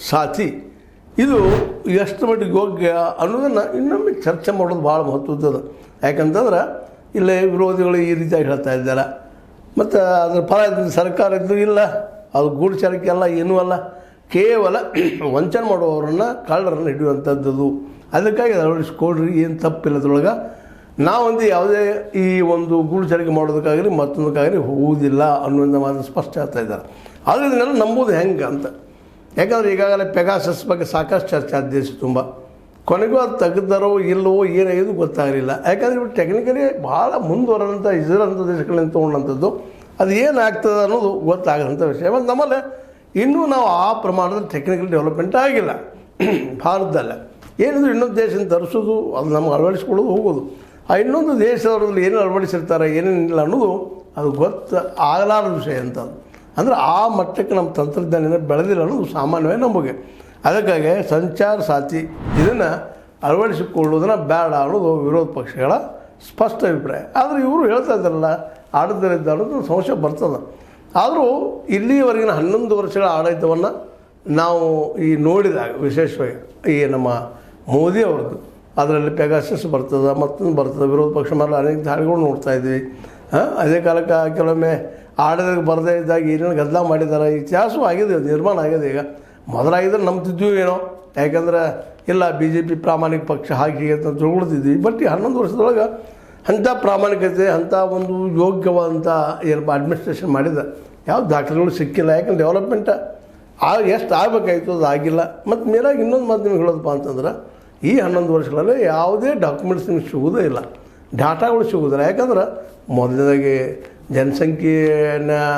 ಸಾಥಿ ಇದು ಎಷ್ಟು ಮಟ್ಟಿಗೆ ಯೋಗ್ಯ ಅನ್ನೋದನ್ನು ಇನ್ನೊಮ್ಮೆ ಚರ್ಚೆ ಮಾಡೋದು ಭಾಳ ಮಹತ್ವದ್ದು. ಯಾಕಂತಂದ್ರೆ ಇಲ್ಲೇ ವಿರೋಧಿಗಳು ಈ ರೀತಿಯಾಗಿ ಹೇಳ್ತಾ ಇದ್ದಾರೆ. ಮತ್ತು ಅದರ ಫಲ ಸರ್ಕಾರ ಇದ್ದು ಇಲ್ಲ, ಅದು ಗೂಢಚಾರಿಕೆ ಅಲ್ಲ, ಏನೂ ಅಲ್ಲ, ಕೇವಲ ವಂಚನೆ ಮಾಡುವವರನ್ನು ಕಳ್ಳರನ್ನು ಹಿಡಿಯುವಂಥದ್ದು. ಅದಕ್ಕಾಗಿ ಅಳವಡಿಸ್ಕೊಡ್ರಿ, ಏನು ತಪ್ಪಿಲ್ಲದ್ರೊಳಗೆ. ನಾವೊಂದು ಯಾವುದೇ ಈ ಒಂದು ಗೂಢಚಾರಿಕೆ ಮಾಡೋದಕ್ಕಾಗಲಿ ಮತ್ತೊಂದಕ್ಕಾಗಲಿ ಹೋಗುವುದಿಲ್ಲ ಅನ್ನೋದನ್ನ ಮಾತ್ರ ಸ್ಪಷ್ಟ ಆಗ್ತಾ ಇದ್ದಾರೆ. ಆದರೆ ಇದನ್ನೆಲ್ಲ ನಂಬೋದು ಹೆಂಗೆ ಅಂತ. ಯಾಕಂದರೆ ಈಗಾಗಲೇ ಪೆಗಾಸಸ್ ಬಗ್ಗೆ ಸಾಕಷ್ಟು ಚರ್ಚೆ ಆದ ದೇಶ ತುಂಬ. ಕೊನೆಗೂ ಅದು ತೆಗೆದಾರೋ ಇಲ್ಲವೋ ಏನಾಗಿದ್ದು ಗೊತ್ತಾಗಲಿಲ್ಲ. ಯಾಕಂದರೆ ಇವರು ಟೆಕ್ನಿಕಲಿ ಭಾಳ ಮುಂದುವರೆದಂಥ ಇಸ್ರೇಲ್ ದೇಶಗಳಿಂದ ತೊಗೊಂಡಂಥದ್ದು. ಅದು ಏನಾಗ್ತದೆ ಅನ್ನೋದು ಗೊತ್ತಾಗದಂಥ ವಿಷಯ. ಮತ್ತು ನಮ್ಮಲ್ಲಿ ಇನ್ನೂ ನಾವು ಆ ಪ್ರಮಾಣದ ಟೆಕ್ನಿಕಲ್ ಡೆವಲಪ್ಮೆಂಟ್ ಆಗಿಲ್ಲ ಭಾರತದಲ್ಲೇ. ಏನಿದ್ರು ಇನ್ನೊಂದು ದೇಶದಿಂದ ತರಿಸೋದು, ಅದು ನಮ್ಗೆ ಅಳವಡಿಸ್ಕೊಳ್ಳೋದು, ಹೋಗೋದು. ಆ ಇನ್ನೊಂದು ದೇಶದವ್ರಲ್ಲಿ ಏನೇನು ಅಳವಡಿಸಿರ್ತಾರೆ ಏನೇನಿಲ್ಲ ಅನ್ನೋದು ಅದು ಆಗಲಾರದ ವಿಷಯ ಅಂತ. ಅಂದರೆ ಆ ಮಟ್ಟಕ್ಕೆ ನಮ್ಮ ತಂತ್ರಜ್ಞಾನ ಬೆಳೆದಿಲ್ಲ ಅನ್ನೋದು ಸಾಮಾನ್ಯವೇ ನಮಗೆ. ಅದಕ್ಕಾಗಿ ಸಂಚಾರ ಸಾಥಿ ಇದನ್ನು ಅಳವಡಿಸಿಕೊಳ್ಳೋದನ್ನು ಬೇಡ ಅನ್ನೋದು ವಿರೋಧ ಪಕ್ಷಗಳ ಸ್ಪಷ್ಟ ಅಭಿಪ್ರಾಯ. ಆದರೆ ಇವರು ಹೇಳ್ತಾ ಇದ್ದಾರಲ್ಲ ಆಡಳಿತದಲ್ಲಿದ್ದ ಅನ್ನೋದು ಸಂಶಯ ಬರ್ತದೆ. ಆದರೂ ಇಲ್ಲಿಯವರೆಗಿನ 11 ವರ್ಷಗಳ ಆಡಳಿತವನ್ನು ನಾವು ಈ ನೋಡಿದಾಗ ವಿಶೇಷವಾಗಿ ಈ ನಮ್ಮ ಮೋದಿ ಅವ್ರದ್ದು ಅದರಲ್ಲಿ ಪೆಗಾಸಸ್ ಬರ್ತದೆ, ಮತ್ತೊಂದು ಬರ್ತದೆ, ವಿರೋಧ ಪಕ್ಷ ಮೇಲೆ ಅನೇಕ ದಾಳಿಗಳು ನೋಡ್ತಾಯಿದ್ವಿ. ಅದೇ ಕಾಲಕ್ಕೆ ಕೆಲವೊಮ್ಮೆ ಆಡಳಿತಕ್ಕೆ ಬರದೇ ಇದ್ದಾಗ ಏನೇನು ಗದ್ದಲ ಮಾಡಿದ್ದಾರೆ. ಇತಿಹಾಸವೂ ಆಗಿದೆ, ನಿರ್ಮಾಣ ಆಗಿದೆ. ಈಗ ಮೊದಲಾಗಿದ್ರೆ ನಂಬ್ತಿದ್ವಿ ಏನೋ, ಯಾಕಂದ್ರೆ ಇಲ್ಲ BJP ಪ್ರಾಮಾಣಿಕ ಪಕ್ಷ ಹಾಗೆ ಅಂತ ತಿಳ್ಕೊಳ್ತಿದ್ವಿ. ಬಟ್ ಈ 11 ವರ್ಷದೊಳಗೆ ಅಂಥ ಪ್ರಾಮಾಣಿಕತೆ, ಅಂಥ ಒಂದು ಯೋಗ್ಯವಾದಂಥ ಏನಪ್ಪ ಅಡ್ಮಿನಿಸ್ಟ್ರೇಷನ್ ಮಾಡಿದ ಯಾವ ದಾಖಲೆಗಳು ಸಿಕ್ಕಿಲ್ಲ. ಯಾಕಂದ್ರೆ ಡೆವಲಪ್ಮೆಂಟ್ ಎಷ್ಟು ಆಗಬೇಕಾಯ್ತು ಅದು ಆಗಿಲ್ಲ. ಮತ್ತು ಮೇಲಾಗಿ ಇನ್ನೊಂದು ಮಾತು ನಿಮ್ಗೆ ಹೇಳೋದಪ್ಪ ಅಂತಂದ್ರೆ ಈ 11 ವರ್ಷಗಳಲ್ಲಿ ಯಾವುದೇ ಡಾಕ್ಯುಮೆಂಟ್ಸ್ ನಿಮ್ಗೆ ಸಿಗೋದೇ ಇಲ್ಲ, ಡಾಟಾಗಳು ಸಿಗೋದಿಲ್ಲ. ಯಾಕಂದ್ರೆ ಮೊದಲನೇದಾಗಿ ಜನಸಂಖ್ಯೆಯನ್ನು